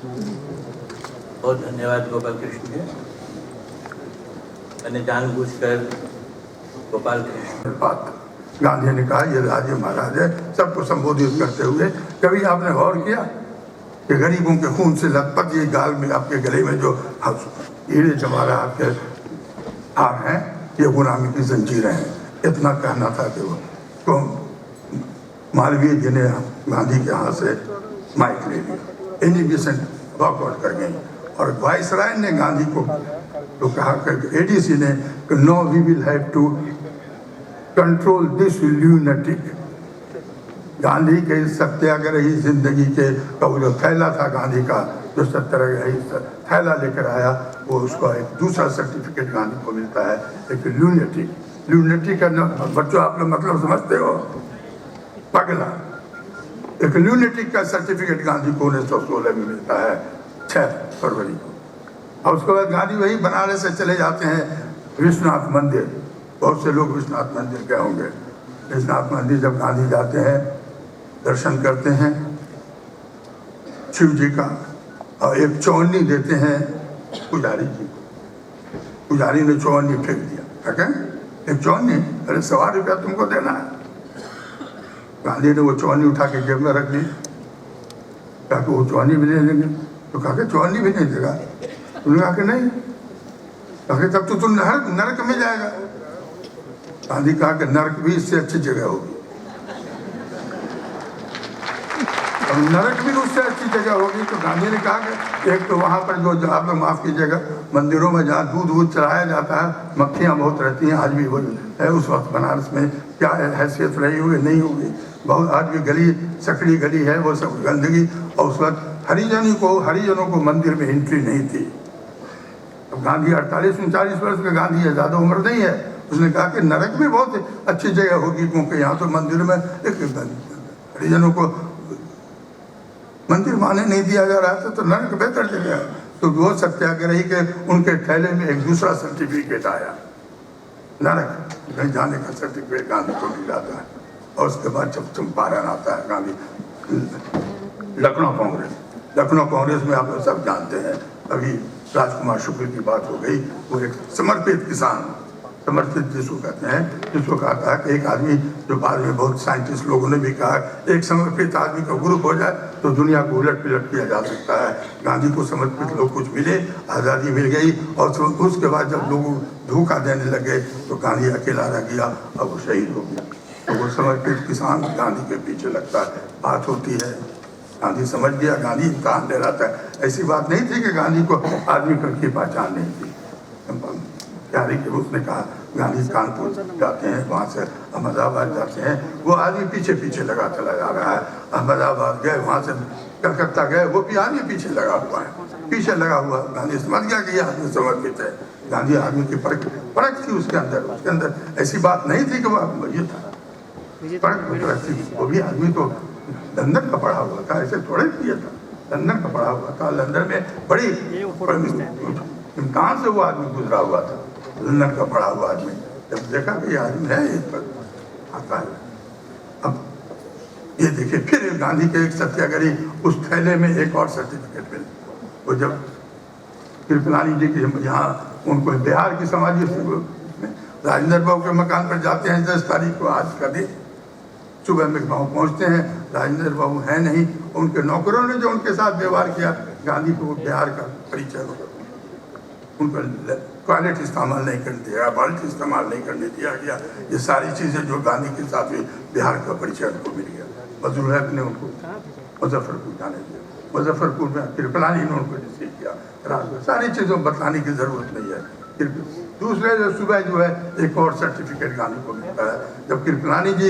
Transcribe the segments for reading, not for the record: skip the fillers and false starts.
बहुत धन्यवाद गोपाल कृष्ण जी। मैंने जानबूझकर गोपाल कृष्ण बात गांधी ने कहा ये राजे महाराज है, सबको संबोधित करते हुए। कभी आपने गौर किया कि गरीबों के खून से लथपथ ये गाल में आपके गले में जो हीरे जवाहरात आपके हार हैं, ये गुलामी की जंजीरें हैं। इतना कहना था कि वो तो मालवीय जी ने गांधी के हाथ से माइक ले लिया, इनहिबिशन वॉकआउट कर गई। और वाइसराय ने गांधी को तो कहा कि एडीसी ने no we will have to control this lunatic. Gandhi के सत्याग्रही जिंदगी के का वो जो थैला था गांधी का, जो सत्याग्रही थैला लेकर आया, वो उसका एक दूसरा सर्टिफिकेट गांधी को मिलता है, एक ल्यूनेटिक। ल्यूनेटिक का बच्चों आप लोग मतलब समझते हो, पगला। एक ल्यूनेटिक का सर्टिफिकेट गांधी को 1916 में मिलता है, 6 फरवरी को। और उसके बाद गांधी वही बनारस से चले जाते हैं विश्वनाथ मंदिर। बहुत से लोग विश्वनाथ मंदिर गए होंगे। विश्वनाथ मंदिर जब गांधी जाते हैं, दर्शन करते हैं शिव जी का, और एक चौनी देते हैं पुजारी जी को। पुजारी ने चौनी फेंक दिया, क्या एक चौनी, अरे 100 रुपया तुमको देना है। गांधी ने वो चौनी उठा के जेब में रख ली, कहा कि वो चौनी भी नहीं देंगे। तो कहा कि चौनी भी नहीं देगा। उन्होंने कहा कि नहीं, कहा कि तब तो तुम नरक में जाएगा। गांधी कहा कि नरक भी इससे अच्छी जगह होगी, और नरक भी उससे अच्छी जगह होगी। तो गांधी ने कहा कि एक तो वहाँ पर जो आप लोग माफ कीजिएगा, मंदिरों में जहाँ दूध चढ़ाया जाता है, मक्खियाँ बहुत रहती हैं। आज भी वो है, उस वक्त बनारस में क्या हैसियत रही होगी नहीं होगी, बहुत आज भी गली सकड़ी गली है, वो सब गंदगी। और उस वक्त हरिजनों को मंदिर में एंट्री नहीं थी। अब गांधी 48-39 वर्ष का गांधी है, ज़्यादा उम्र नहीं है। उसने कहा कि नरक भी बहुत अच्छी जगह होगी, क्योंकि यहाँ तो मंदिर में एक हरिजनों को मंदिर माने नहीं दिया जा रहा था, तो नरक बेहतर जगह है। तो वो सत्याग्रही के उनके थैले में एक दूसरा सर्टिफिकेट आया, नरक कहीं जाने का सर्टिफिकेट गांधी को मिल जाता है। और उसके बाद जब चंपारण आता है, गांधी लखनऊ कांग्रेस में आप लोग सब जानते हैं, अभी राजकुमार शुक्ल की बात हो गई। वो एक समर्पित किसान, समर्पित जिसको कहते हैं, जिसको कहा था कि एक आदमी, जो बाद में बहुत साइंटिस्ट लोगों ने भी कहा, एक समर्पित आदमी का ग्रुप हो जाए तो दुनिया को उलट पिलट किया जा सकता है। गांधी को समर्पित लोग कुछ मिले, आज़ादी मिल गई। और उसके बाद जब लोग धोखा देने लगे तो गांधी अकेला रह गया, अब वो शहीद हो गया। तो वो समर्पित किसान गांधी के पीछे लगता है। बात होती है, गांधी समझ गया, गांधी इम्तहान ले रहा था। ऐसी बात नहीं थी कि गांधी को आदमी की पहचान नहीं थी। प्यारे के उसने कहा, गांधी कानपुर जाते हैं, वहाँ से अहमदाबाद जाते हैं, वो आदमी पीछे पीछे लगा चला जा रहा है। अहमदाबाद गए, वहाँ से कलकत्ता गए, वो भी आदमी पीछे लगा हुआ है, पीछे लगा हुआ। गांधी समझ गया कि ये आदमी समर्पित है। गांधी आदमी की परख थी उसके अंदर ऐसी बात नहीं थी कि वो ये था, परख थी। वो भी आदमी तो लंदन का पढ़ा हुआ था, ऐसे थोड़े किया था। लंदन का पढ़ा हुआ था, लंदन में बड़ी इम्तहान से वो आदमी गुजरा हुआ था। लंदन का पढ़ा हुआ आदमी जब देखा कि ये आदमी है, इस पर आता है। अब ये देखिए, फिर गांधी के एक सत्याग्रही उस थैले में एक और सर्टिफिकेट मिले। वो जब कृपलानी जी के यहाँ उनको बिहार की समाजी राजेंद्र बाबू के मकान पर जाते हैं 10 तारीख को, आज का दिन सुबह में गाँव पहुँचते हैं, राजेंद्र बाबू हैं नहीं। उनके नौकरों ने जो उनके साथ व्यवहार किया, गांधी को बिहार का परिचय होगा। उनको टॉयलेट इस्तेमाल नहीं करने दिया, बाल्टी इस्तेमाल नहीं करने दिया गया। ये सारी चीज़ें जो गांधी के साथ हुई, बिहार का परिचय उनको मिल गया। फजल हक ने उनको मुजफ्फरपुर जाने दिया, मुजफ्फरपुर में कृपलानी ने उनको रिसीव किया। सारी चीज़ों बताने की ज़रूरत नहीं है। दूसरे सुबह जो है एक और सर्टिफिकेट गांधी को मिलता है। जब कृपलानी जी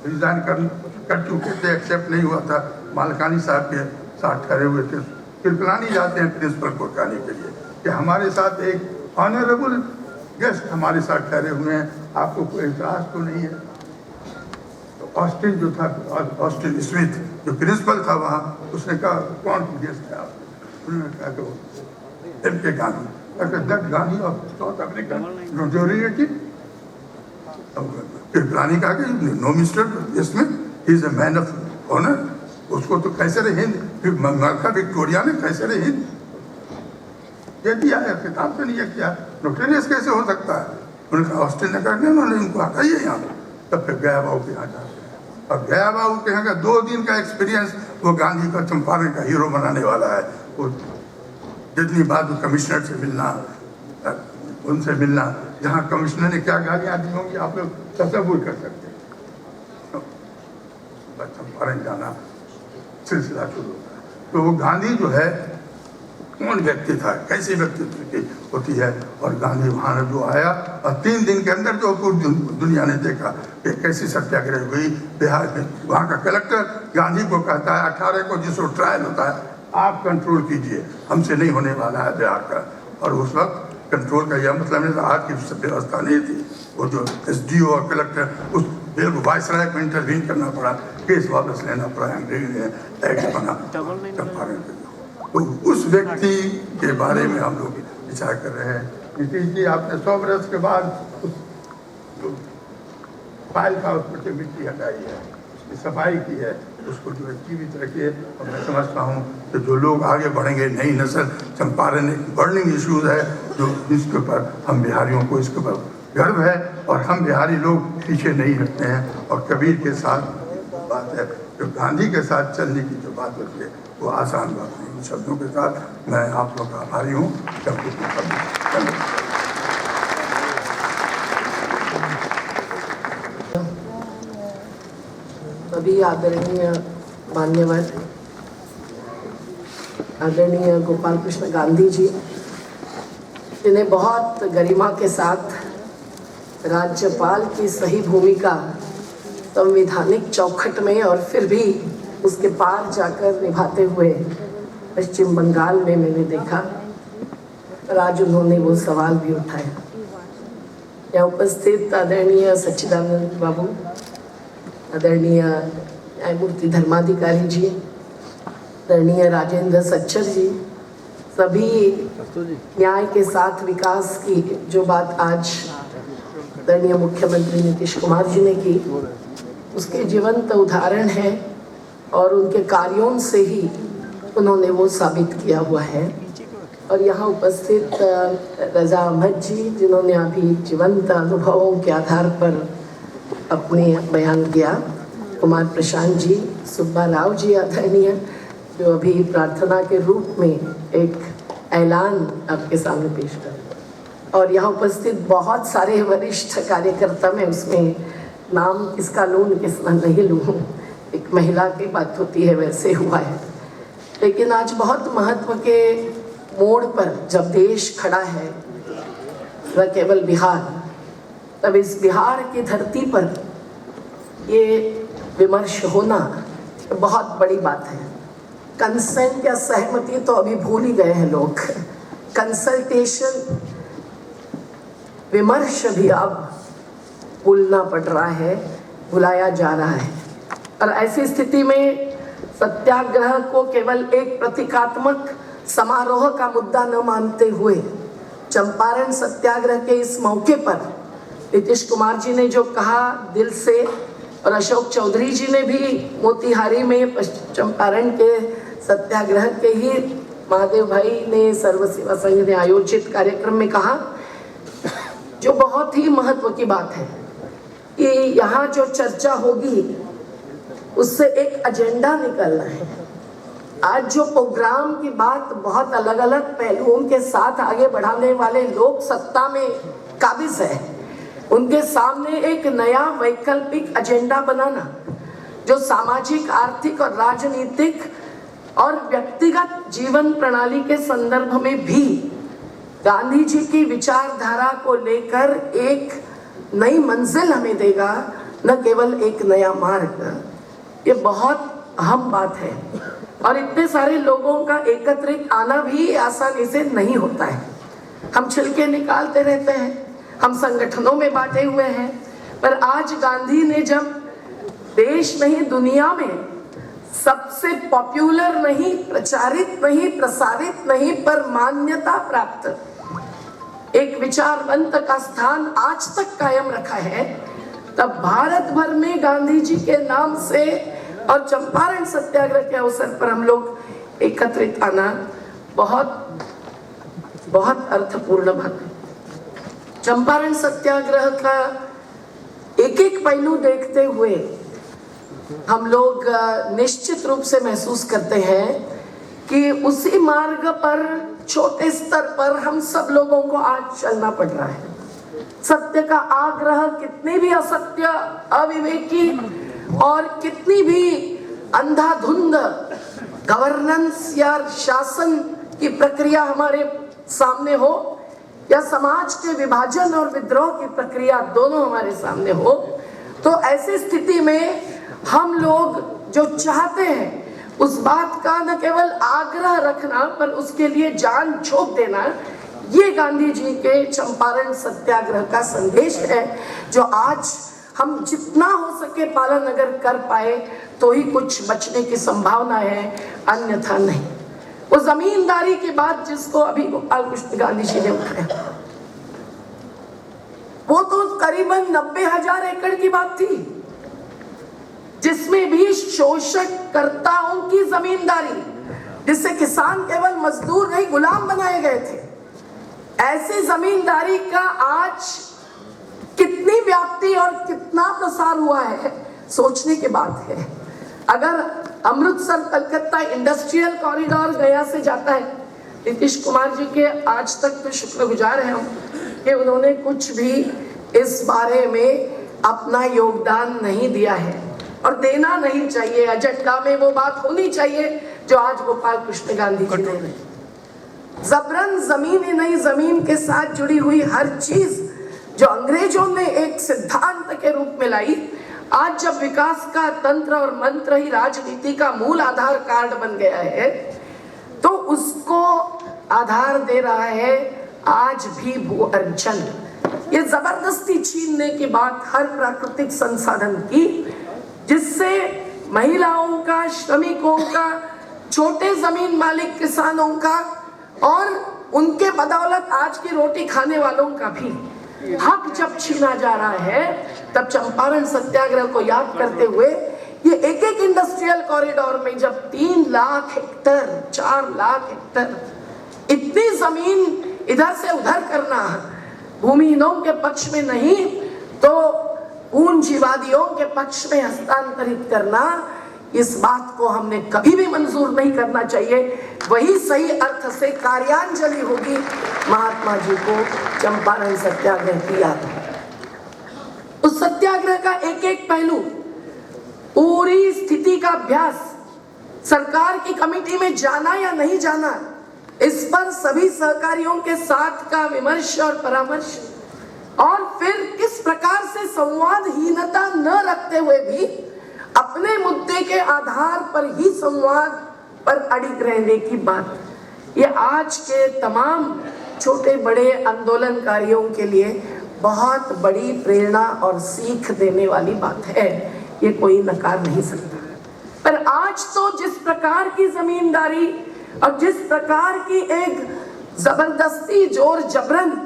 रिजाइन कर चुके थे, एक्सेप्ट नहीं हुआ था, मालकानी साहब के साथ ठहरे हुए थे। कृपलानी जाते हैं प्रिंसिपल को कहने के लिए कि हमारे साथ एक ऑनरेबल गेस्ट हमारे साथ ठहरे हुए हैं, आपको कोई एतराज तो नहीं है। तो ऑस्टिन जो था, ऑस्टिन स्मिथ जो प्रिंसिपल था वहाँ, उसने कहा कौन गेस्ट है आप? उन्होंने कहा कि M.K. Gandhi. That Gandhi of South Africa, जो रिलेटिव। कृपलानी कहा कि no Mister Smith, he is a man of honour, उसको तो कैसर हिंद, फिर मलका विक्टोरिया ने कैसर हिंद ये दिया है, किताब से नहीं ये किया, नोटेरियस कैसे हो सकता है? उनका ऑस्ट्रेलिया करने उन्होंने इनको हटाइए यहाँ। तब फिर गया बाबू के यहाँ जाते हैं, और गया बाबू के यहाँ का 2 दिन का एक्सपीरियंस वो गांधी का चंपारण का हीरो बनाने वाला है। वो जितनी बात कमिश्नर से मिलना, उनसे मिलना, जहाँ कमिश्नर ने क्या गालियाँ दी होंगी आप लोग तसव्वुर कर सकते हैं। चंपारण जाना सिलसिला शुरू होता है। तो वो गांधी जो है कौन व्यक्ति था, कैसे व्यक्तित्व की होती है। और गांधी वहाँ जो आया और 3 दिन के अंदर जो पूरी दुनिया ने देखा कि कैसी सत्याग्रह हुई बिहार में। वहाँ का कलेक्टर गांधी को कहता है 18 को जिसको ट्रायल होता है आप कंट्रोल कीजिए, हमसे नहीं होने वाला है बिहार का। और उस वक्त कंट्रोल का यह मतलब नहीं था, आज की व्यवस्था नहीं थी। वो जो SDO और कलेक्टर उस बिल को वायसराय को इंटरवीन करना पड़ा, केस वापस लेना पड़ा, अंग्रेज ने एक्ट बना चंपारण के। तो उस व्यक्ति के बारे में हम लोग विचार कर रहे हैं। नीतीश जी आपने 100 वर्ष के बाद फाइल का उस पर से मिट्टी हटाई है, उसकी सफाई की है, उसको जो है जीवित रखिए। और मैं समझता हूँ कि जो लोग आगे बढ़ेंगे, नई नस्ल, चंपारण एक बर्निंग इश्यूज है जो जिसके ऊपर हम बिहारियों को इसके ऊपर गर्व है, और हम बिहारी लोग पीछे नहीं हटते हैं। और कबीर के साथ बात है, जो गांधी के साथ चलने की जो बात होती है वो आसान बात नहीं। इन शब्दों के साथ मैं आप लोग का आभारी हूँ। अभी आदरणीय मान्यवर आदरणीय गोपाल कृष्ण गांधी जी, जिन्हें बहुत गरिमा के साथ राज्यपाल की सही भूमिका संवैधानिक चौखट में और फिर भी उसके पार जाकर निभाते हुए पश्चिम बंगाल में मैंने देखा। और आज उन्होंने वो सवाल भी उठाया। यहाँ उपस्थित आदरणीय सच्चिदानंद बाबू, आदरणीय न्यायमूर्ति धर्माधिकारी जी, आदरणीय राजेंद्र सच्चर जी, सभी न्याय के साथ विकास की जो बात आज आदरणीय मुख्यमंत्री नीतीश कुमार जी ने की, उसके जीवंत उदाहरण है और उनके कार्यों से ही उन्होंने वो साबित किया हुआ है। और यहाँ उपस्थित रजा अहमद जी, जिन्होंने अभी जीवंत अनुभवों के आधार पर अपने बयान दिया, कुमार प्रशांत जी, सुब्बा राव जी आदरणीय, जो अभी प्रार्थना के रूप में एक ऐलान आपके सामने पेश कर, और यहाँ उपस्थित बहुत सारे वरिष्ठ कार्यकर्ता, में उसमें नाम किसका लूँ किसका नहीं लूँ, एक महिला की बात होती है वैसे हुआ है। लेकिन आज बहुत महत्व के मोड़ पर जब देश खड़ा है, न केवल बिहार, तब इस बिहार की धरती पर ये विमर्श होना बहुत बड़ी बात है। कंसेंट या सहमति तो अभी भूल ही गए हैं लोग, कंसल्टेशन, विमर्श भी अब भूलना पड़ रहा है, भुलाया जा रहा है। और ऐसी स्थिति में सत्याग्रह को केवल एक प्रतीकात्मक समारोह का मुद्दा न मानते हुए, चंपारण सत्याग्रह के इस मौके पर नीतीश कुमार जी ने जो कहा दिल से, और अशोक चौधरी जी ने भी मोतिहारी में चंपारण के सत्याग्रह के ही महादेव भाई ने सर्व सेवा संघ ने आयोजित कार्यक्रम में कहा, जो बहुत ही महत्व की बात है कि यहाँ जो चर्चा होगी उससे एक एजेंडा निकलना है। आज जो प्रोग्राम की बात बहुत अलग अलग पहलुओं के साथ आगे बढ़ाने वाले लोग सत्ता में काबिज है, उनके सामने एक नया वैकल्पिक एजेंडा बनाना, जो सामाजिक, आर्थिक और राजनीतिक और व्यक्तिगत जीवन प्रणाली के संदर्भ में भी गांधी जी की विचारधारा को लेकर एक नई मंजिल हमें देगा, न केवल एक नया मार्ग। ये बहुत अहम बात है और इतने सारे लोगों का एकत्रित आना भी आसानी से नहीं होता है। हम छिलके निकालते रहते हैं, हम संगठनों में बांटे हुए हैं, पर आज गांधी ने जब देश नहीं दुनिया में सबसे पॉपुलर नहीं, प्रचारित नहीं, प्रसारित नहीं, पर मान्यता प्राप्त एक विचारवंत का स्थान आज तक कायम रखा है, तब भारत भर में गांधी जी के नाम से और चंपारण सत्याग्रह के अवसर पर हम लोग एकत्रित आना बहुत बहुत अर्थपूर्ण बात है। चंपारण सत्याग्रह का एक एक पहलू देखते हुए हम लोग निश्चित रूप से महसूस करते हैं कि उसी मार्ग पर छोटे स्तर पर हम सब लोगों को आज चलना पड़ रहा है। सत्य का आग्रह कितनी भी असत्य, अविवेकी और कितनी भी अंधाधुंध गवर्नेंस या शासन की प्रक्रिया हमारे सामने हो, या समाज के विभाजन और विद्रोह की प्रक्रिया दोनों हमारे सामने हो, तो ऐसी स्थिति में हम लोग जो चाहते हैं उस बात का न केवल आग्रह रखना पर उसके लिए जान झोंक देना, ये गांधी जी के चंपारण सत्याग्रह का संदेश है, जो आज हम जितना हो सके पालन अगर कर पाए तो ही कुछ बचने की संभावना है, अन्यथा नहीं। वो जमींदारी की बात जिसको अभी गोपाल कृष्ण गांधी जी ने उठाया, वो तो करीबन 90,000 एकड़ की बात थी, जिसमें भी शोषककर्ताओं की जमींदारी, जिससे किसान केवल मजदूर नहीं गुलाम बनाए गए थे। ऐसी जमींदारी का आज कितनी व्याप्ति और कितना प्रसार हुआ है, सोचने की बात है। अगर अमृतसर कलकत्ता इंडस्ट्रियल कॉरिडोर गया से जाता है, नीतीश कुमार जी के आज तक तो शुक्रगुजार हैं हम कि उन्होंने कुछ भी इस बारे में अपना योगदान नहीं दिया है और देना नहीं चाहिए। एजेंडा में वो बात होनी चाहिए जो आज गोपाल कृष्ण गांधी जी ने जबरन जमीन ही नहीं, जमीन के साथ जुड़ी हुई हर चीज जो अंग्रेजों ने एक सिद्धांत के रूप में लाई, आज जब विकास का तंत्र और मंत्र ही राजनीति का मूल आधार कार्ड बन गया है, तो उसको आधार दे रहा है आज भी भू अर्जन। ये जबरदस्ती छीनने की बात हर प्राकृतिक संसाधन की, जिससे महिलाओं का, श्रमिकों का, छोटे जमीन मालिक किसानों का और उनके बदौलत आज की रोटी खाने वालों का भी हक जब छीना जा रहा है, तब चंपारण सत्याग्रह को याद करते हुए ये एक एक इंडस्ट्रियल कॉरिडोर में जब 3 लाख हेक्टर, 4 लाख हेक्टर इतनी जमीन इधर से उधर करना, भूमिहीनों के पक्ष में नहीं तो पूंजीवादियों के पक्ष में हस्तांतरित करना, इस बात को हमने कभी भी मंजूर नहीं करना चाहिए। वही सही अर्थ से कार्यांजलि होगी महात्मा जी को चंपारण सत्याग्रह की याद है। उस सत्याग्रह का एक एक पहलू, पूरी स्थिति का अभ्यास, सरकार की कमेटी में जाना या नहीं जाना, इस पर सभी सहकारियों के साथ का विमर्श और परामर्श, और फिर किस प्रकार से संवादहीनता न रखते हुए भी अपने मुद्दे के आधार पर ही संवाद पर अड़िग रहने की बात, ये आज के तमाम छोटे बड़े आंदोलनकारियों के लिए बहुत बड़ी प्रेरणा और सीख देने वाली बात है, ये कोई नकार नहीं सकता। पर आज तो जिस प्रकार की जमींदारी और जिस प्रकार की एक जबरदस्ती जोर जबरन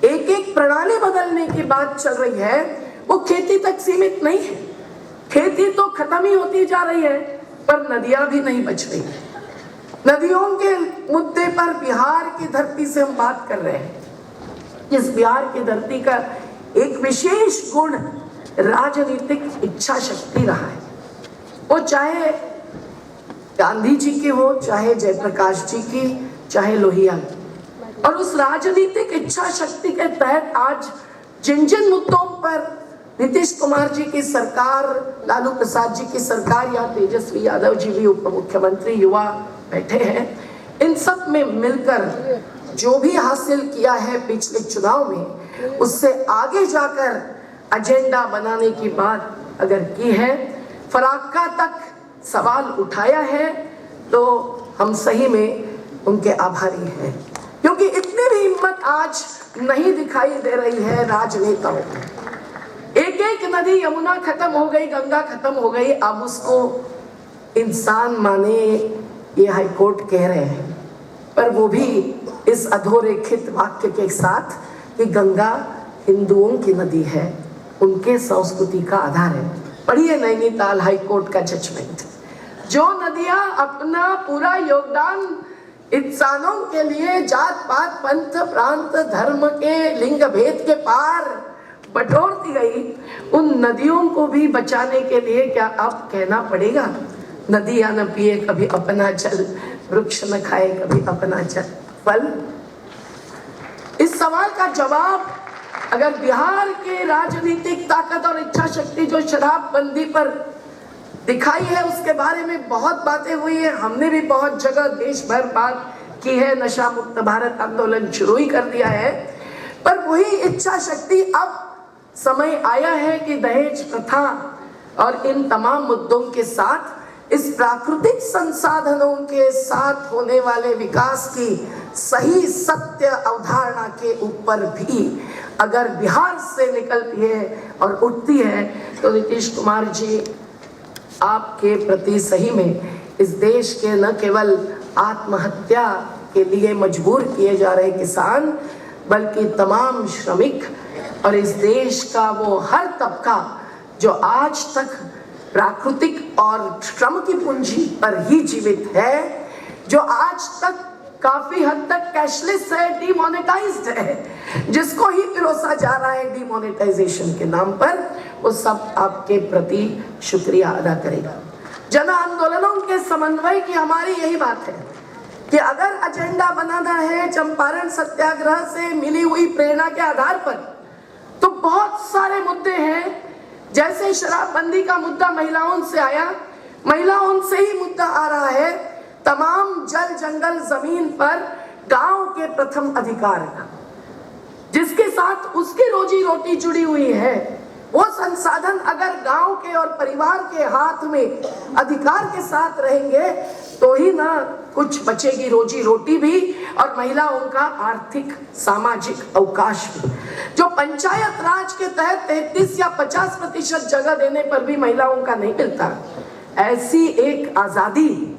एक एक प्रणाली बदलने की बात चल रही है, वो खेती तक सीमित नहीं है। खेती तो खत्म ही होती जा रही है, पर नदियां भी नहीं बच रही। नदियों के मुद्दे पर बिहार की धरती से हम बात कर रहे हैं। इस बिहार की धरती का एक विशेष गुण राजनीतिक इच्छा शक्ति रहा है। वो चाहे गांधी जी की हो, चाहे जयप्रकाश जी की, चाहे लोहिया की, और उस राजनीतिक इच्छा शक्ति के तहत आज जिन जिन मुद्दों पर नीतीश कुमार जी की सरकार, लालू प्रसाद जी की सरकार या तेजस्वी यादव जी भी उप मुख्यमंत्री युवा बैठे हैं, इन सब में मिलकर जो भी हासिल किया है पिछले चुनाव में, उससे आगे जाकर एजेंडा बनाने की बात अगर की है, फराक्का तक सवाल उठाया है, तो हम सही में उनके आभारी हैं, क्योंकि इतनी भी हिम्मत आज नहीं दिखाई दे रही है राजनेताओं में। एक एक नदी, यमुना खत्म हो गई, गंगा खत्म हो गई, अब उसको इंसान माने, ये हाईकोर्ट कह रहे हैं, पर वो भी इस अधोरेखित वाक्य के साथ कि गंगा हिंदुओं की नदी है, उनके संस्कृति का आधार है। पढ़िए नैनीताल हाई कोर्ट का जजमेंट। जो नदियां अपना पूरा योगदान इंसानों के लिए जात पात पंथ प्रांत धर्म के लिंग भेद के पार बटोरती गई, उन नदियों को भी बचाने के लिए क्या अब कहना पड़ेगा नदियां न पिए कभी अपना जल, वृक्ष न खाए कभी अपना फल? इस सवाल का जवाब अगर बिहार के राजनीतिक ताकत और इच्छा शक्ति जो शराबबंदी पर दिखाई है, उसके बारे में बहुत बातें हुई है, हमने भी बहुत जगह देश भर बात की है, नशा मुक्त भारत आंदोलन शुरू ही कर दिया है, पर वही इच्छा शक्ति अब समय आया है कि दहेज प्रथा और इन तमाम मुद्दों के साथ इस प्राकृतिक संसाधनों के साथ होने वाले विकास की सही सत्य अवधारणा के ऊपर भी अगर बिहार से निकलती है और उठती है, तो नीतीश कुमार जी आपके प्रति सही में इस देश के न केवल आत्महत्या के लिए मजबूर किए जा रहे किसान, बल्कि तमाम श्रमिक और इस देश का वो हर तबका जो आज तक प्राकृतिक और श्रम की पूंजी पर ही जीवित है, जो आज तक काफी हद तक कैशलेस है, डिमोनेटाइज्ड है, जिसको ही पिरोसा जा रहा है डिमोनेटाइजेशन के नाम पर, वो सब आपके प्रति शुक्रिया अदा करेगा। जन आंदोलनों के समन्वय की हमारी यही बात है कि अगर एजेंडा बनाना है चंपारण सत्याग्रह से मिली हुई प्रेरणा के आधार पर, तो बहुत सारे मुद्दे हैं। जैसे शराबबंदी का मुद्दा महिलाओं से आया, महिलाओं से ही मुद्दा आ रहा है तमाम जल जंगल जमीन पर गांव के प्रथम अधिकार का, जिसके साथ उसकी रोजी रोटी जुड़ी हुई है। वो संसाधन अगर गांव के और परिवार के हाथ में अधिकार के साथ रहेंगे तो ही ना कुछ बचेगी रोजी रोटी भी और महिलाओं का आर्थिक सामाजिक अवकाश भी। जो पंचायत राज के तहत 33 या 50% जगह देने पर भी महिलाओं का नहीं मिलता, ऐसी एक आजादी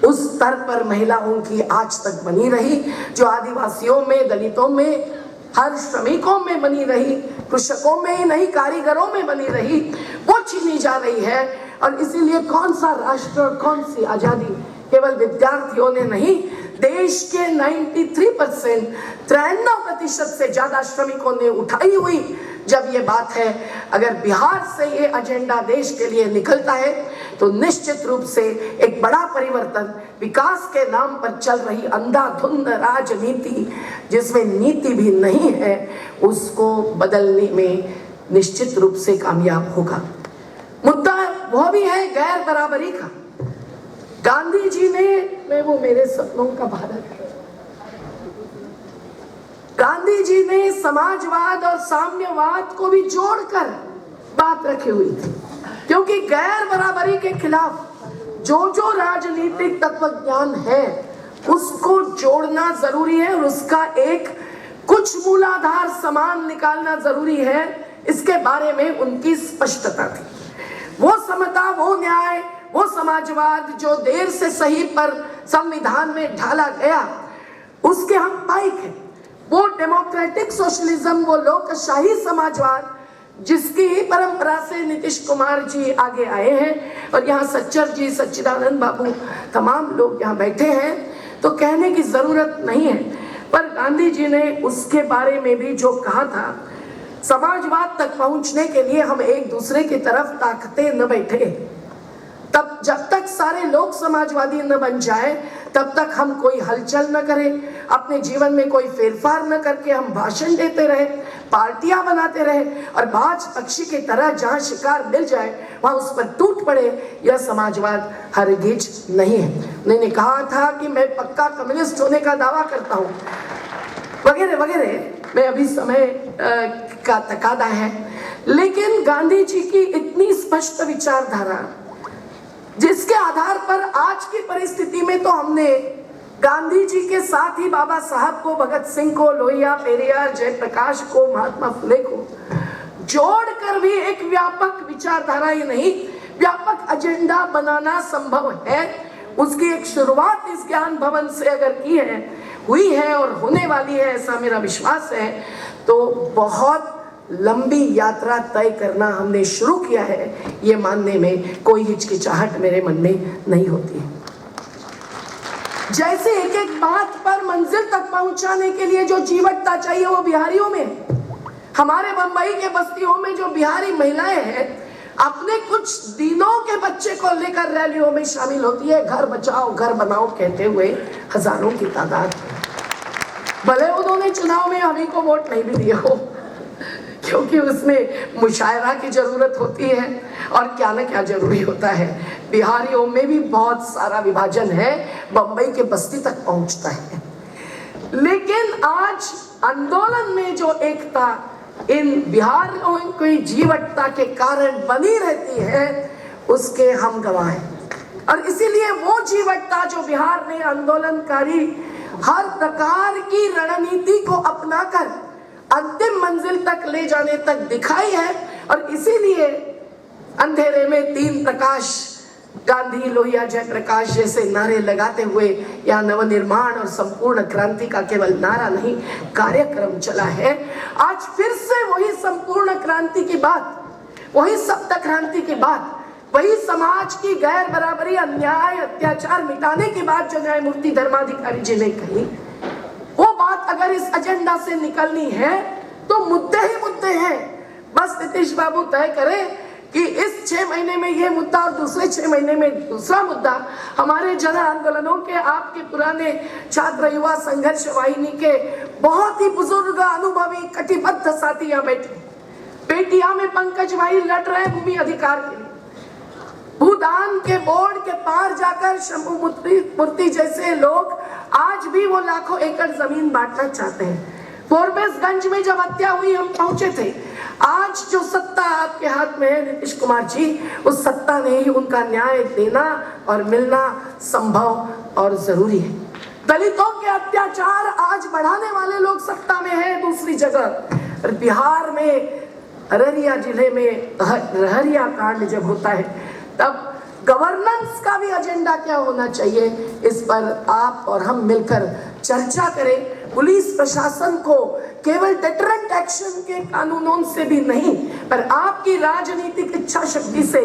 उस स्तर पर महिलाओं की आज तक बनी रही, जो आदिवासियों में, दलितों में, हर श्रमिकों में बनी रही, कृषकों में ही नहीं कारीगरों में बनी रही, वो छीनी जा रही है। और इसीलिए कौन सा राष्ट्र और कौन सी आजादी केवल विद्यार्थियों ने नहीं, देश के 93% से ज्यादा श्रमिकों ने उठाई हुई जब ये बात है। अगर बिहार से ये एजेंडा देश के लिए निकलता है तो निश्चित रूप से एक बड़ा परिवर्तन, विकास के नाम पर चल रही अंधाधुंध राजनीति जिसमें नीति भी नहीं है, उसको बदलने में निश्चित रूप से कामयाब होगा। मुद्दा वो भी है गैर बराबरी का। गांधी जी ने वो मेरे सपनों का भारत है, गांधी जी ने समाजवाद और साम्यवाद को भी जोड़कर बात रखी हुई थी, क्योंकि गैर बराबरी के खिलाफ जो राजनीतिक तत्वज्ञान है उसको जोड़ना जरूरी है और उसका एक कुछ मूलाधार समान निकालना जरूरी है। इसके बारे में उनकी स्पष्टता थी। वो समता, वो न्याय, वो समाजवाद जो देर से सही पर संविधान में ढाला गया, उसके हम पाइक हैं। वो डेमोक्रेटिक सोशलिज्म, वो लोकशाही समाजवाद जिसकी ही परंपरा से नीतीश कुमार जी आगे आए हैं, और यहाँ सच्चर जी, सच्चिदानंद बाबू, तमाम लोग यहाँ बैठे हैं, तो कहने की जरूरत नहीं है। पर गांधी जी ने उसके बारे में भी जो कहा था, समाजवाद तक पहुंचने के लिए हम एक दूसरे की तरफ ताकते न बैठे, तब जब तक सारे लोग समाजवादी न बन जाए तब तक हम कोई हलचल न करें, अपने जीवन में कोई फेरफार न करके हम भाषण देते रहे, पार्टियां बनाते रहे और बाज पक्षी की तरह जहां शिकार मिल जाए वहां उस पर टूट पड़े, यह समाजवाद हरगिज नहीं है। उन्होंने कहा था कि मैं पक्का कम्युनिस्ट होने का दावा करता हूँ, वगैरह वगैरह। मैं अभी समय का तकादा है, लेकिन गांधी जी की इतनी स्पष्ट विचारधारा जिसके आधार पर आज की परिस्थिति में तो हमने गांधी जी के साथ ही बाबा साहब को, भगत सिंह को, लोहिया, पेरियार, जयप्रकाश को, महात्मा फुले को जोड़कर भी एक व्यापक विचारधारा ही नहीं, व्यापक एजेंडा बनाना संभव है। उसकी एक शुरुआत इस ज्ञान भवन से अगर की है, हुई है और होने वाली है, ऐसा मेरा विश्वास है, तो बहुत लंबी यात्रा तय करना हमने शुरू किया है, ये मानने में कोई हिचकिचाहट मेरे मन में नहीं होती है। जैसे एक एक बात पर मंजिल तक पहुंचाने के लिए जो जीवटता चाहिए वो बिहारियों में है। हमारे मुंबई के बस्तियों में जो बिहारी महिलाएं हैं अपने कुछ दिनों के बच्चे को लेकर रैलियों में शामिल होती है, घर बचाओ घर बनाओ कहते हुए हजारों की तादाद। भले उन्होंने चुनाव में हमें को वोट नहीं भी दिया हो, क्योंकि उसमें मुशायरा की जरूरत होती है और क्या ना क्या जरूरी होता है। बिहारियों में भी बहुत सारा विभाजन है, बंबई के बस्ती तक पहुंचता है। लेकिन आज आंदोलन में जो एकता इन बिहारियों की जीवटता के कारण बनी रहती है, उसके हम गवाह हैं। और इसीलिए वो जीवटता जो बिहार में आंदोलनकारी हर प्रकार की रणनीति को अपनाकर अंतिम मंजिल तक ले जाने तक दिखाई है, और इसीलिए अंधेरे में तीन प्रकाश, गांधी लोहिया जयप्रकाश जैसे नारे लगाते हुए यहाँ नवनिर्माण और संपूर्ण क्रांति का केवल नारा नहीं, कार्यक्रम चला है। आज फिर से वही संपूर्ण क्रांति की बात, वही सप्त क्रांति की बात, वही समाज की गैर बराबरी, अन्याय, अत्याचार मिटाने की बात जो न्यायमूर्ति धर्माधिकारी जी ने कही, वो बात अगर इस एजेंडा से निकलनी है तो मुद्दे ही मुद्दे हैं। बस नीतीश बाबू तय करें कि इस 6 महीने में ये मुद्दा और दूसरे 6 महीने में दूसरा मुद्दा। हमारे जन आंदोलनों के, आपके पुराने छात्र युवा संघर्ष वाहिनी के बहुत ही बुजुर्ग, अनुभवी, कटिबद्ध साथी यहाँ बैठे। बेटिया में पंकज भाई लड़ रहे हैं भूमि अधिकार के लिए। भूदान के बोर्ड के पार जाकर शंभू मूर्ति जैसे लोग आज भी वो लाखों एकड़ जमीन बांटना चाहते हैं। फोरबेसगंज में जब हत्या हुई हम पहुंचे थे। आज जो सत्ता आपके हाथ में है नीतीश कुमार जी, उस सत्ता ने ही उनका न्याय देना और मिलना संभव और जरूरी है। दलितों के अत्याचार आज बढ़ाने वाले लोग सत्ता में हैं दूसरी जगह। और बिहार में अररिया जिले में रहरिया कांड जब होता है, तब गवर्नेंस का भी एजेंडा क्या होना चाहिए, इस पर आप और हम मिलकर चर्चा करें। पुलिस प्रशासन को केवल डेटरेंट एक्शन के कानूनों से भी नहीं, पर आपकी राजनीतिक इच्छा शक्ति से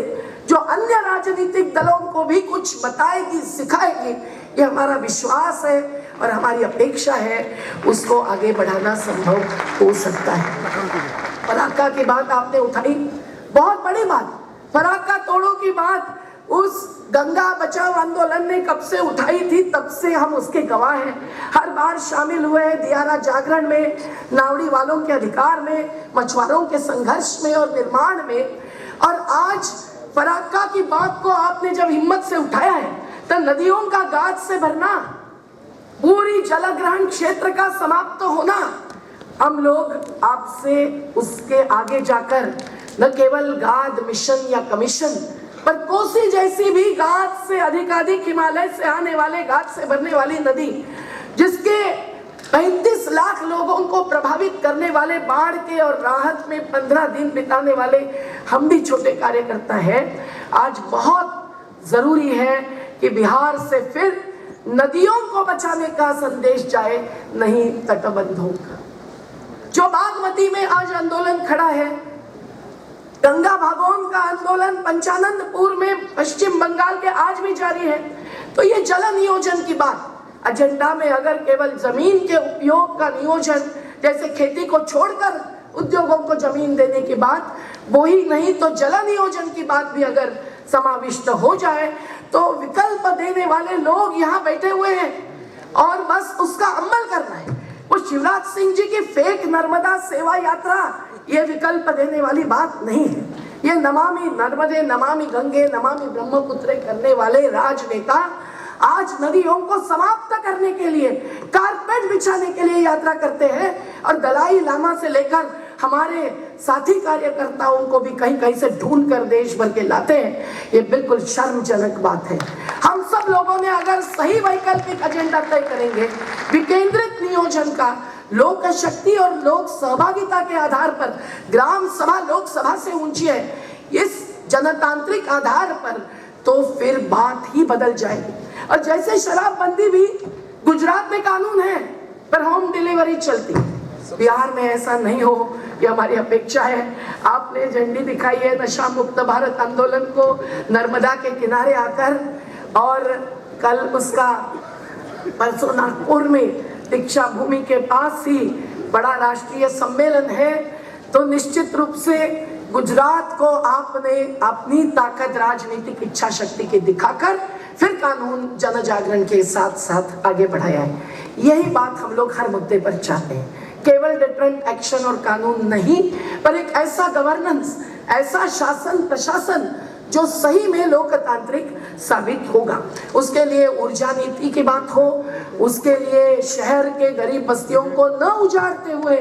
जो अन्य राजनीतिक दलों को भी कुछ बताएगी, सिखाएगी, ये हमारा विश्वास है और हमारी अपेक्षा है, उसको आगे बढ़ाना संभव हो सकता है। फराक्का की बात आपने उठाई, बहुत बड़ी बात। फराक्का तोड़ो की बात उस गंगा बचाओ आंदोलन ने कब से उठाई थी, तब से हम उसके गवाह हैं। हर बार शामिल हुए दियारा जागरण में, नावड़ी वालों के अधिकार में, मछुआरों के संघर्ष में और निर्माण में। और आज फराक्का की बात को आपने जब हिम्मत से उठाया है, तो नदियों का गाद से भरना, पूरी जलग्रहण क्षेत्र का समाप्त होना, हम लोग आपसे उसके आगे जाकर न केवल गाद मिशन या कमीशन, पर कोसी जैसी भी गाद से अधिक हिमालय से आने वाले गाद से भरने वाली नदी, जिसके 35 लाख लोगों को प्रभावित करने वाले, बाढ़ के और राहत में 15 दिन बिताने वाले हम भी छोटे कार्यकर्ता हैं। आज बहुत जरूरी है कि बिहार से फिर नदियों को बचाने का संदेश जाए, नहीं तटबंधों का। जो बागमती में आज आंदोलन खड़ा है, गंगा भागोन का आंदोलन पंचानंदपुर में पश्चिम बंगाल के आज भी जारी है। तो ये जल नियोजन की बात एजेंडा में अगर केवल जमीन के उपयोग का नियोजन, जैसे खेती को छोड़कर उद्योगों को जमीन देने की बात, वो ही नहीं तो जल नियोजन की बात भी अगर समाविष्ट हो जाए, तो विकल्प देने वाले लोग यहाँ बैठे हुए हैं और बस उसका अमल करना है। वो शिवराज सिंह जी की फेक नर्मदा सेवा यात्रा ये विकल्प देने वाली बात नहीं है। ये नमामि नर्मदे, नमामि गंगे, नमामि ब्रह्मपुत्रे करने वाले राजनेता आज नदियों को समाप्त करने के लिए, कारपेट बिछाने के लिए यात्रा करते हैं और दलाई लामा से लेकर हमारे साथी कार्यकर्ताओं को भी कहीं कहीं से ढूंढ कर देश भर के लाते हैं। ये बिल्कुल शर्मजनक बात है। हम सब लोगों ने अगर सही वैकल्पिक एजेंडा तय करेंगे, विकेंद्रित नियोजन का, लोक शक्ति और लोक सहभागिता के आधार पर, ग्राम सभा लोकसभा से ऊंची है, इस जनतांत्रिक आधार पर, तो फिर बात ही बदल जाएगी। और जैसे शराबबंदी भी गुजरात में कानून है पर होम डिलीवरी चलती, बिहार में ऐसा नहीं हो। ये हमारी अपेक्षा है। आपने झंडी दिखाई है नशा मुक्त भारत आंदोलन को नर्मदा के किनारे आकर, और कल उसका परसों नागपुर में दीक्षा भूमि के पास ही बड़ा राष्ट्रीय सम्मेलन है। तो निश्चित रूप से गुजरात को आपने अपनी ताकत, राजनीतिक इच्छा शक्ति के दिखाकर फिर कानून जन जागरण के साथ साथ आगे बढ़ाया है। यही बात हम लोग हर मुद्दे पर चाहते हैं, केवल डिफरेंट एक्शन और कानून नहीं, पर एक ऐसा गवर्नेंस, ऐसा शासन प्रशासन जो सही में लोकतांत्रिक साबित होगा। उसके लिए ऊर्जा नीति की बात हो, उसके लिए शहर के गरीब बस्तियों को न उजाड़ते हुए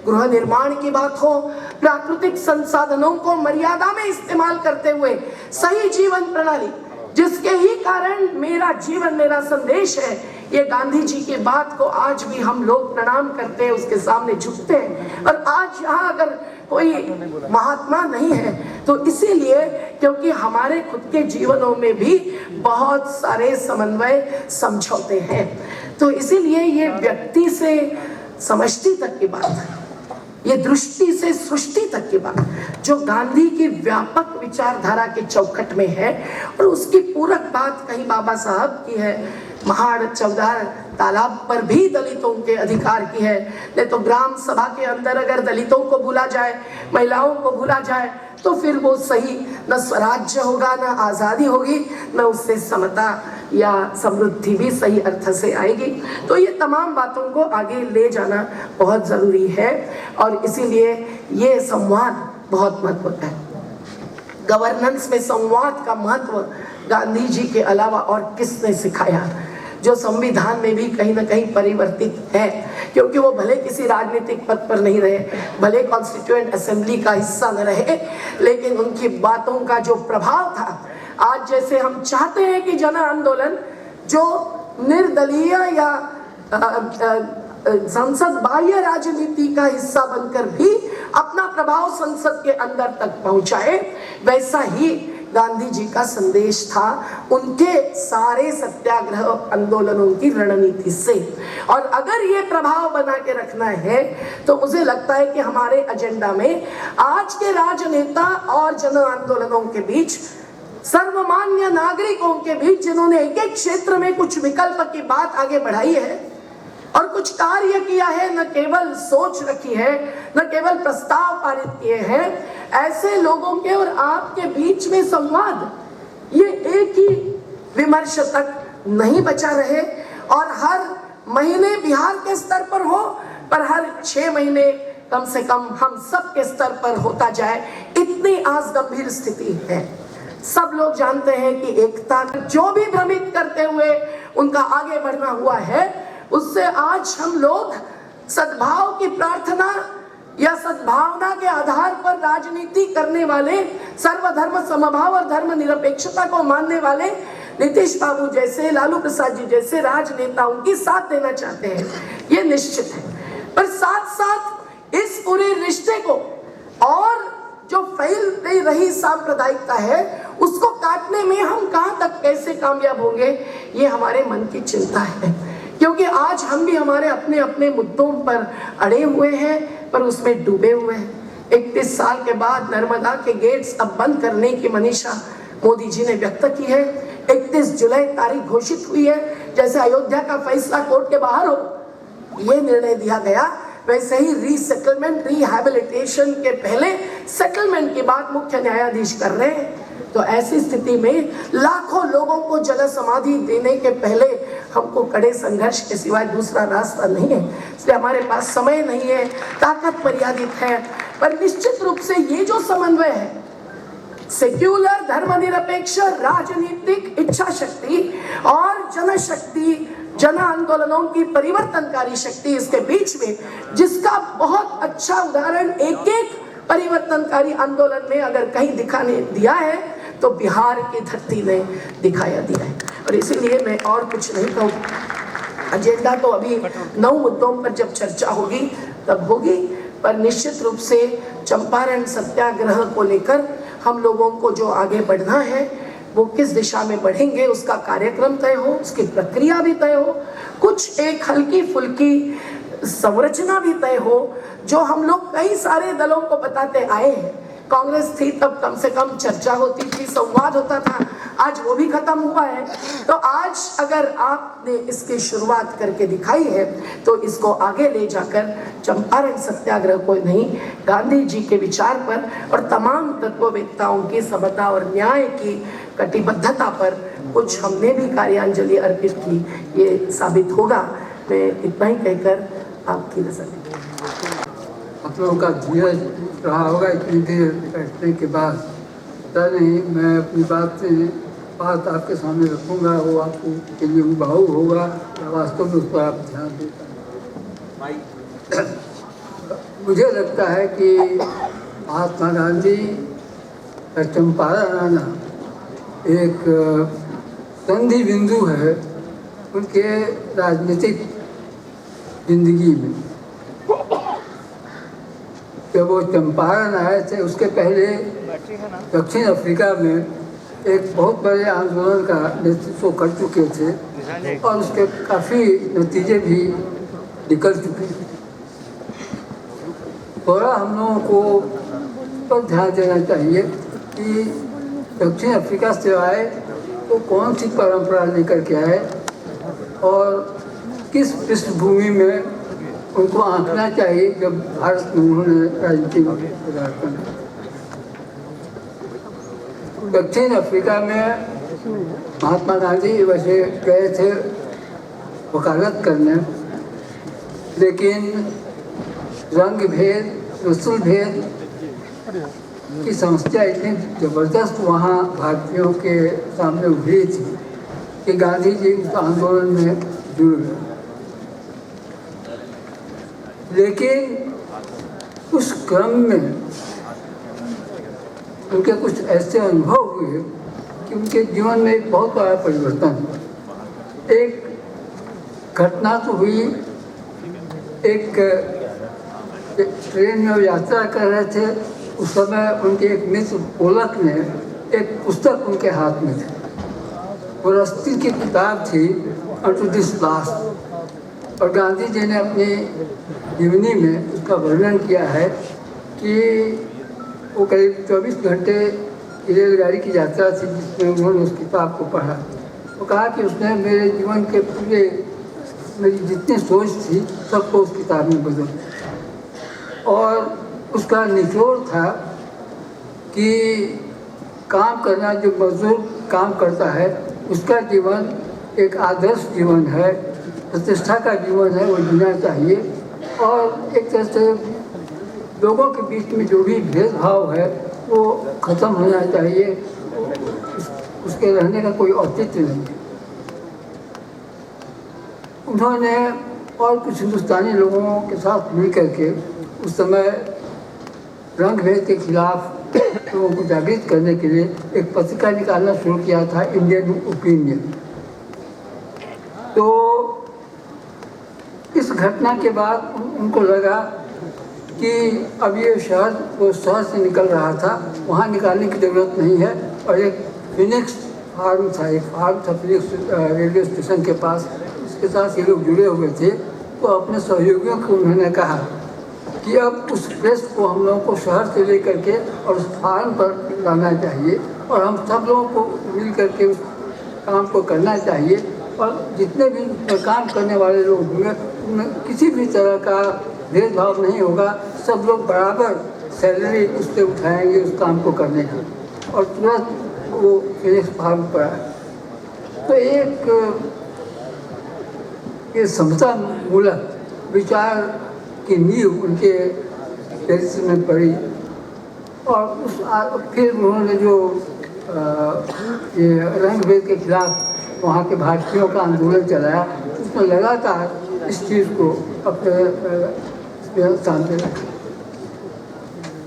गृह निर्माण की बात हो, प्राकृतिक संसाधनों को मर्यादा में इस्तेमाल करते हुए सही जीवन प्रणाली, जिसके ही कारण मेरा जीवन मेरा संदेश है। ये गांधी जी की बात को आज भी हम लोग प्रणाम करते हैं, उसके सामने झुकते हैं। और आज यहाँ अगर कोई महात्मा नहीं है तो इसीलिए क्योंकि हमारे खुद के जीवनों में भी बहुत सारे समन्वय समझौते हैं। तो इसीलिए ये व्यक्ति से समष्टि तक की बात, ये दृष्टि से सृष्टि तक की बात जो गांधी की व्यापक विचारधारा के चौखट में है, और उसकी पूरक बात कहीं बाबा साहब की है, महाड़ चौधार तालाब पर भी दलितों के अधिकार की है। नहीं तो ग्राम सभा के अंदर अगर दलितों को भूला जाए, महिलाओं को भूला जाए, तो फिर वो सही न स्वराज्य होगा, न आज़ादी होगी, न उससे समता या समृद्धि भी सही अर्थ से आएगी। तो ये तमाम बातों को आगे ले जाना बहुत ज़रूरी है, और इसीलिए ये संवाद बहुत महत्वपूर्ण है। गवर्नेंस में संवाद का महत्व गांधी जी के अलावा और किसने सिखाया, जो संविधान में भी कहीं ना कहीं परिवर्तित है, क्योंकि वो भले किसी राजनीतिक पद पर नहीं रहे, भले कॉन्स्टिट्यूएंट असेंबली का हिस्सा न रहे, लेकिन उनकी बातों का जो प्रभाव था, आज जैसे हम चाहते हैं कि जन आंदोलन जो निर्दलीय या संसद बाह्य राजनीति का हिस्सा बनकर भी अपना प्रभाव संसद के अंदर तक पहुंचाए, वैसा ही गांधी जी का संदेश था उनके सारे सत्याग्रह आंदोलनों की रणनीति से। और अगर ये प्रभाव बना के रखना है तो मुझे लगता है कि हमारे एजेंडा में आज के राजनेता और जन आंदोलनों के बीच, सर्वमान्य नागरिकों के बीच, जिन्होंने एक एक क्षेत्र में कुछ विकल्प की बात आगे बढ़ाई है और कुछ कार्य किया है, न केवल सोच रखी है, न केवल प्रस्ताव पारित किए हैं, ऐसे लोगों के और आपके बीच में संवाद ये एक ही विमर्श तक नहीं बचा रहे, और हर महीने बिहार के स्तर पर हो, पर हर 6 महीने कम से कम हम सब के स्तर पर होता जाए, इतनी आज गंभीर स्थिति है। सब लोग जानते हैं कि एकता जो भी भ्रमित करते हुए उनका आगे बढ़ना हुआ है, उससे आज हम लोग सद्भाव की प्रार्थना या सद्भावना के आधार पर राजनीति करने वाले, सर्वधर्म समभाव और धर्म निरपेक्षता को मानने वाले नीतीश बाबू जैसे, लालू प्रसाद जी जैसे राजनेताओं की साथ देना चाहते हैं, ये निश्चित है। पर साथ साथ इस पूरे रिश्ते को और जो फैल रही सांप्रदायिकता है उसको काटने में हम कहां तक कैसे कामयाब होंगे, ये हमारे मन की चिंता है। क्योंकि आज हम भी हमारे अपने अपने मुद्दों पर अड़े हुए हैं, पर उसमें डूबे हुए हैं। 31 साल के बाद नर्मदा के गेट्स अब बंद करने की मनीषा मोदी जी ने व्यक्त की है। 31 जुलाई तारीख घोषित हुई है। जैसे अयोध्या का फैसला कोर्ट के बाहर हो, ये निर्णय दिया गया, वैसे ही रीसेटलमेंट, रिहैबिलिटेशन के पहले सेटलमेंट की बात मुख्य न्यायाधीश कर रहे हैं। तो ऐसी स्थिति में लाखों लोगों को जल समाधि देने के पहले हमको कड़े संघर्ष के सिवाय दूसरा रास्ता नहीं है। इसलिए हमारे पास समय नहीं है, ताकत मर्यादित है, पर निश्चित रूप से ये जो समन्वय है, सेक्युलर धर्मनिरपेक्ष राजनीतिक इच्छा शक्ति और जनशक्ति, जन आंदोलनों की परिवर्तनकारी शक्ति, इसके बीच में जिसका बहुत अच्छा उदाहरण एक एक परिवर्तनकारी आंदोलन में अगर कहीं दिखाने दिया है तो बिहार की धरती ने दिखाया दिया है। और इसीलिए मैं और कुछ नहीं कहूँ, एजेंडा तो अभी 9 मुद्दों पर जब चर्चा होगी तब होगी, पर निश्चित रूप से चंपारण सत्याग्रह को लेकर हम लोगों को जो आगे बढ़ना है वो किस दिशा में बढ़ेंगे, उसका कार्यक्रम तय हो, उसकी प्रक्रिया भी तय हो। कुछ एक हल्की फुल्की संरचना भी तय हो, जो हम लोग कई सारे दलों को बताते आए हैं। कांग्रेस थी तब कम से कम चर्चा होती थी, संवाद होता था, आज वो भी खत्म हुआ है। तो आज अगर आपने इसकी शुरुआत करके दिखाई है तो इसको आगे ले जाकर चंपारण सत्याग्रह को नहीं, गांधी जी के विचार पर और तमाम तत्ववेत्ताओं की समता और न्याय की कटिबद्धता पर कुछ हमने भी कार्यांजलि अर्पित की, ये साबित होगा। मैं इतना ही कहकर आपकी नजर आप लोगों का धीरज रहा होगा इतनी देर बैठने के बाद, पता नहीं। मैं अपनी बात आपके सामने रखूँगा, वो आपको के लिए भावुक होगा या वास्तव में उस पर आप ध्यान देता। मुझे लगता है कि महात्मा गांधी का चंपारण आना एक संधि बिंदु है उनके राजनीतिक जिंदगी में। जब वो चंपारण आए थे, उसके पहले दक्षिण अफ्रीका में एक बहुत बड़े आंदोलन का नेतृत्व कर चुके थे और उसके काफ़ी नतीजे भी निकल चुके हैं। थोड़ा हम लोगों को पर ध्यान देना चाहिए कि दक्षिण अफ्रीका से आए तो कौन सी परंपरा लेकर के आए और किस पृष्ठभूमि में उनको आंकना चाहिए जब भारत में उन्होंने राजनीति में पदार्पण। दक्षिण अफ्रीका में महात्मा गांधी वैसे गए थे वकालत करने, लेकिन रंग भेद, नस्ल भेद की समस्या इतनी जबरदस्त वहाँ भारतीयों के सामने उभरी थी कि गांधी जी उस आंदोलन में जुड़ गए। लेकिन उस क्रम में उनके कुछ ऐसे अनुभव हुए कि उनके जीवन में एक बहुत बड़ा परिवर्तन हुआ। एक घटना तो हुई, एक ट्रेन में यात्रा कर रहे थे, उस समय उनके एक मित्र पोलक ने एक पुस्तक उनके हाथ में थी, वो रस्ती की किताब थी टू दिस लास्ट, और गांधी जी ने अपनी जीवनी में उसका वर्णन किया है कि वो करीब 24 घंटे की रेलगाड़ी की यात्रा थी जिसमें उन्होंने उस किताब को पढ़ा। वो कहा कि उसने मेरे जीवन के पूरे, मेरी जितनी सोच थी सबको उस किताब में बदल, और उसका निचोड़ था कि काम करना, जो मजदूर काम करता है उसका जीवन एक आदर्श जीवन है, प्रतिष्ठा का जीवन है, वो जीना चाहिए। और एक तरह से लोगों के बीच में जो भी भेदभाव है वो ख़त्म होना चाहिए, उसके रहने का कोई औचित्य नहीं है। उन्होंने और कुछ हिंदुस्तानी लोगों के साथ मिल करके उस समय रंग भेद के खिलाफ लोगों को जागृत करने के लिए एक पत्रिका निकालना शुरू किया था, इंडियन ओपिनियन। तो इस घटना के बाद उनको लगा कि अब ये शहर, वो शहर से निकल रहा था, वहाँ निकालने की ज़रूरत नहीं है। और एक फिनिक्स फार्म था, एक फार्म था फिनिक्स रेलवे स्टेशन के पास, इसके साथ ये लोग जुड़े हुए थे। तो अपने सहयोगियों को उन्होंने कहा कि अब उस प्रेस को हम लोगों को शहर से ले करके और उस फार्म पर लाना चाहिए और हम सब लोगों को मिल करके उस काम को करना चाहिए। और जितने भी काम करने वाले लोग होंगे उनमें किसी भी तरह का भेदभाव नहीं होगा, सब लोग बराबर सैलरी उससे उठाएंगे उस काम को करने की। और तुरंत वो फिनिक्स फार्म पर आए। तो एक ये समता मूलक विचार की नींव उनके चरित्र में पड़ी। और फिर उन्होंने जो ये रंग भेद के खिलाफ वहाँ के भारतीयों का आंदोलन चलाया, उसमें लगातार इस चीज़ को अपने सामने रखा।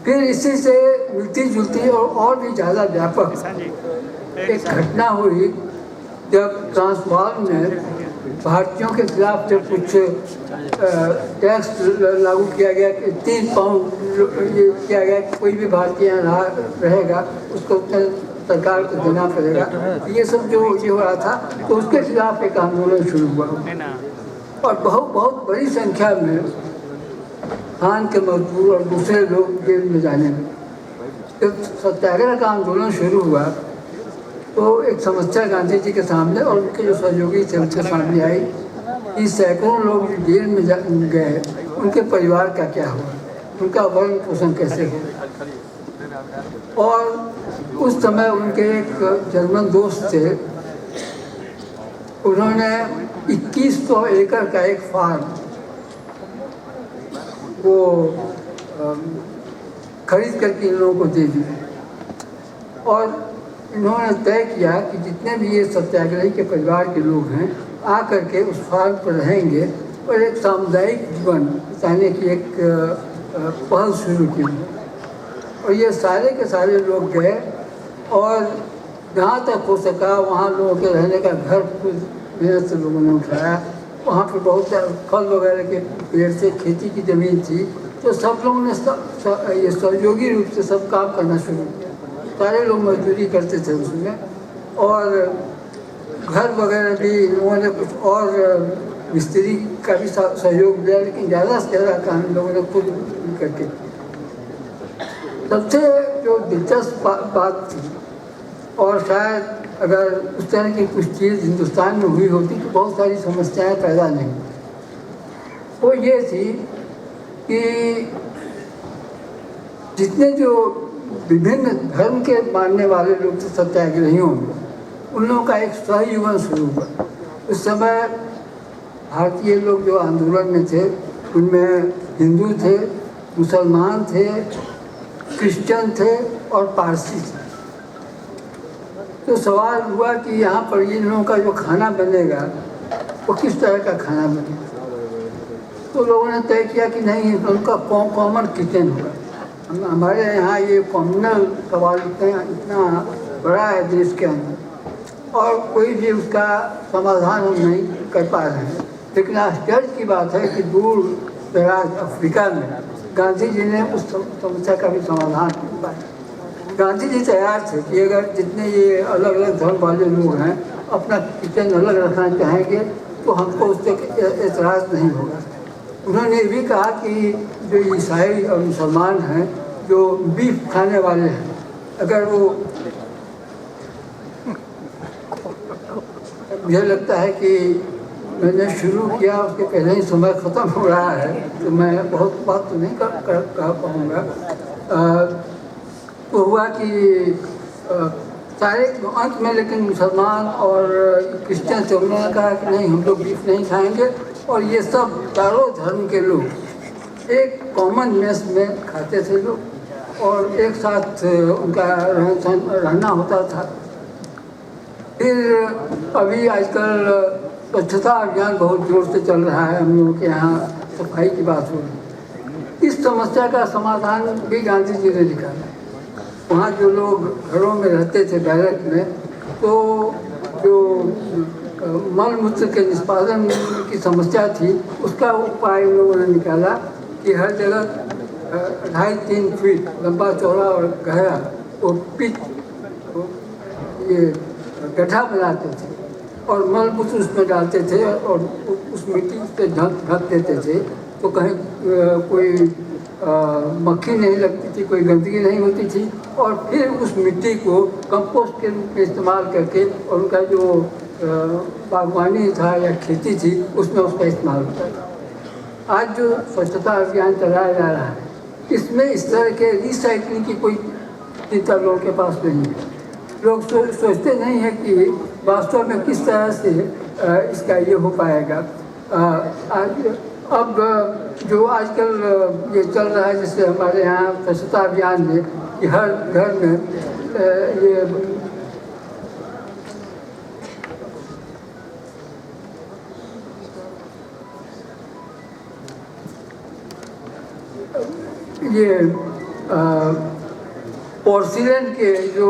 फिर इसी से मिलती जुलती और भी ज़्यादा व्यापक एक घटना हुई जब ट्रांसवाल में भारतीयों के खिलाफ जब कुछ टैक्स लागू किया गया कि 3 पाउंड ये किया गया कि कोई भी भारतीय यहाँ रहेगा उसको सरकार को देना पड़ेगा। ये सब जो ये हो रहा था, तो उसके खिलाफ एक आंदोलन शुरू हुआ। और बहुत बहुत बड़ी संख्या में खान के मजदूर और दूसरे लोग जेल में जाने लगे। जब सत्याग्रह का आंदोलन शुरू हुआ तो एक समस्या गांधी जी के सामने और उनके जो सहयोगी थे उनके सामने आई कि सैकड़ों लोग जो जेल में गए उनके परिवार का क्या हुआ, उनका भरण पोषण कैसे हुआ। और उस समय उनके एक जर्मन दोस्त थे, उन्होंने 2100 एकड़ का एक फार्म वो खरीद करके इन लोगों को दे दिया और इन्होंने तय किया कि जितने भी ये सत्याग्रही के परिवार के लोग हैं आ करके उस फार्म पर रहेंगे और एक सामुदायिक जीवन बिताने की एक पहल शुरू की। और ये सारे के सारे लोग गए और जहाँ तक हो सका वहाँ लोगों के रहने का घर मेहनत से लोगों ने उठाया। वहाँ पर बहुत फल वगैरह के पेड़ से खेती की ज़मीन थी, तो सब लोगों ने ये सहयोगी रूप से सब काम करना शुरू किया। सारे लोग मजदूरी करते थे उसमें और घर वगैरह भी लोगों ने कुछ और मिस्त्री का भी सहयोग दिया, लेकिन ज़्यादा से ज़्यादा काम लोगों ने खुद करके। सबसे जो दिलचस्प बात थी और शायद अगर उस तरह की कुछ चीज़ हिंदुस्तान में हुई होती तो बहुत सारी समस्याएं पैदा नहीं, वो ये थी कि जितने जो विभिन्न धर्म के मानने वाले लोग थे सत्याग्रहियों में, उन लोगों का एक सहजीवन शुरू हुआ। उस समय भारतीय लोग जो आंदोलन में थे उनमें हिंदू थे, मुसलमान थे, क्रिश्चियन थे और पारसी थे। तो सवाल हुआ कि यहाँ पर इन लोगों का जो खाना बनेगा वो किस तरह का खाना बनेगा। तो लोगों ने तय किया कि नहीं, उनका कॉमन किचन होगा। हमारे यहाँ ये कॉम्युनल सवाल इतना बड़ा है देश के अंदर और कोई भी उसका समाधान हम नहीं कर पा रहे हैं। लेकिन आश्चर्य की बात है कि दूर दराज अफ्रीका में गांधी जी ने उस समस्या का भी समाधान कर पाया। गांधी जी तैयार थे कि अगर जितने ये अलग अलग धर्म वाले लोग हैं अपना किचन अलग रखना चाहेंगे तो हमको उससे एतराज़ नहीं होगा। उन्होंने ये भी कहा कि जो ईसाई और मुसलमान हैं जो बीफ खाने वाले हैं, अगर वो मुझे लगता है कि मैंने शुरू किया उसके पहले ही समय ख़त्म हो रहा है तो मैं बहुत बात तो नहीं कह पाऊँगा। तो हुआ कि सारे अंत में लेकिन मुसलमान और क्रिश्चियन से उन्होंने कहा कि नहीं, हम लोग बीफ नहीं खाएंगे और ये सब चारों धर्म के लोग एक कॉमन मेस में खाते थे लोग और एक साथ उनका रहना होता था। फिर अभी आजकल स्वच्छता अभियान बहुत जोर से चल रहा है, हम लोगों के यहाँ सफाई की बात हो रही। इस समस्या का समाधान भी गांधी जी ने निकाला। वहाँ जो लोग घरों में रहते थे बैरक में, तो जो मल मूत्र के निष्पादन की समस्या थी उसका उपाय उन लोगों ने निकाला कि हर जगह 2.5-3 फीट लंबा चौड़ा और गहरा वो पिच ये गड्ढा बनाते थे और मल मूत्र उसमें डालते थे और उस मिट्टी से ढक देते थे तो कहीं कोई मक्खी नहीं लगती थी, कोई गंदगी नहीं होती थी। और फिर उस मिट्टी को कंपोस्ट के रूप में इस्तेमाल करके और उनका जो बागवानी था या खेती थी उसमें उसका इस्तेमाल होता था। आज जो स्वच्छता अभियान चलाया जा रहा है इसमें इस तरह के रिसाइकलिंग की कोई चिंता लोगों के पास नहीं है। लोग सोचते नहीं है कि वास्तव में किस तरह से इसका ये हो पाएगा। अब जो आजकल ये चल रहा है जैसे हमारे यहाँ स्वच्छता अभियान में कि हर घर में ये पोर्सिलेन के जो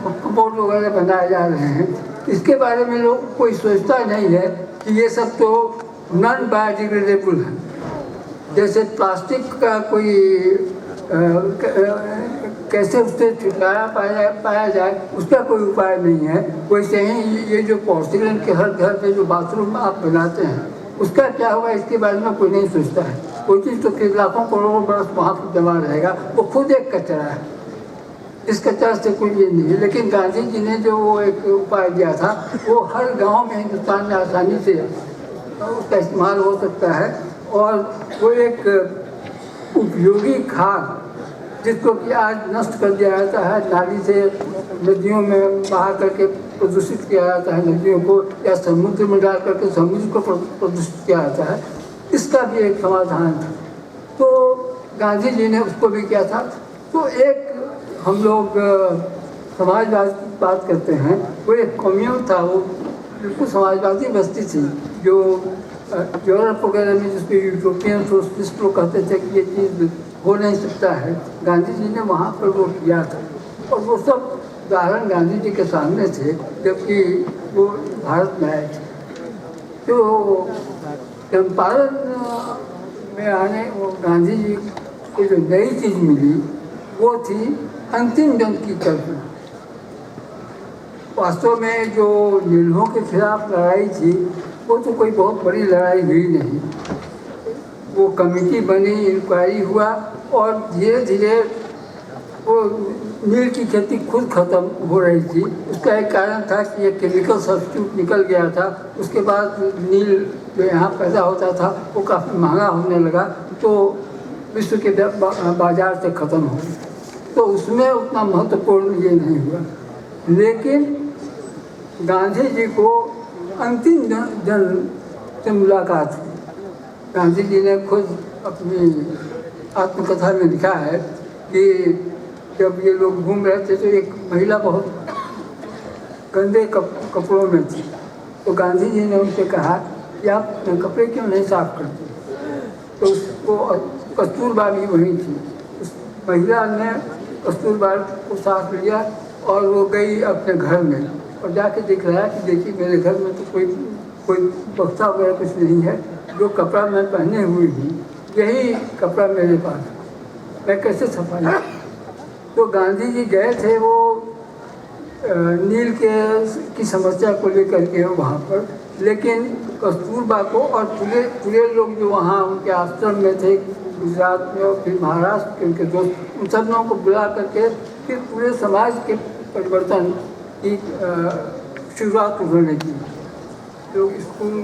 कपबोर्ड वगैरह बनाए जा रहे हैं इसके बारे में लोग कोई सोचता नहीं है कि ये सब तो नॉन बायोडिग्रेडेबल है। जैसे प्लास्टिक का कोई कैसे उससे छुटकारा पाया जाए उसका कोई उपाय नहीं है। वैसे ही ये जो पोर्सिलेन के हर घर पे जो बाथरूम आप बनाते हैं उसका क्या होगा इसके बारे में कोई नहीं सोचता है। कोई चीज़ तो फिर लाखों करोड़ों बरस वहाँ पर जमा रहेगा, वो खुद एक कचरा है, इस कचरा से कोई ये नहीं है। लेकिन गांधी जी ने जो वो एक उपाय दिया था, वो हर गांव में हिंदुस्तान में आसानी से उसका इस्तेमाल हो सकता है। और वो एक उपयोगी खाद जिसको कि आज नष्ट कर दिया जाता है, नाली से नदियों में बहा करके प्रदूषित किया जाता है नदियों को, या समुद्र में डाल करके समुद्र को प्रदूषित किया जाता है, इसका भी एक समाधान था। तो गांधी जी ने उसको भी किया था। तो एक हम लोग समाजवाद की बात करते हैं, वो एक कम्यून था, वो बिल्कुल समाजवादी बस्ती थी जो यूरोप वगैरह में जिसको यूरोपियन सोशलिस्ट लोग कहते थे कि ये चीज़ हो नहीं सकता है, गांधी जी ने वहाँ पर वो किया था। और वो सब उदाहरण गांधी जी के सामने थे जबकि वो भारत में आए थे। तो चंपारण में आने वो गांधी जी को जो नई चीज़ मिली वो थी अंतिम जंग की कल्पना। वास्तव में जो नीलों के खिलाफ लड़ाई थी वो तो कोई बहुत बड़ी लड़ाई हुई नहीं। वो कमेटी बनी, इंक्वायरी हुआ और धीरे धीरे वो नील की खेती खुद खत्म हो रही थी। उसका एक कारण था कि ये केमिकल सब्स्टिट्यूट निकल गया था। उसके बाद नील जो यहाँ पैदा होता था वो काफ़ी महंगा होने लगा, तो विश्व के बाजार से ख़त्म हो गया। तो उसमें उतना महत्वपूर्ण ये नहीं हुआ। लेकिन गांधी जी को अंतिम जन से मुलाकात हुई। गांधी जी ने खुद अपनी आत्मकथा में लिखा है कि जब ये लोग घूम रहे थे तो एक महिला बहुत गंदे कपड़ों में थी। तो गांधी जी ने उनसे कहा कि आप कपड़े क्यों नहीं साफ करते। तो उसको कस्तूरबा भी वहीं थी। उस महिला ने कस्तूरबा को साफ लिया और वो गई अपने घर में और जाके दिख रहा है कि देखिए मेरे घर में तो कोई बक्सा वगैरह कुछ नहीं है, जो कपड़ा मैं पहने हुई हूँ यही कपड़ा मेरे पास है, मैं कैसे सफाई। तो गांधी जी गए थे वो नील की समस्या को लेकर के वहाँ पर, लेकिन कस्तूरबा को और पूरे लोग जो वहाँ उनके आश्रम में थे गुजरात में और फिर महाराष्ट्र के उनके दोस्त, उन सब लोगों को बुला करके फिर पूरे समाज के परिवर्तन की शुरुआत उन्होंने की। लोग स्कूल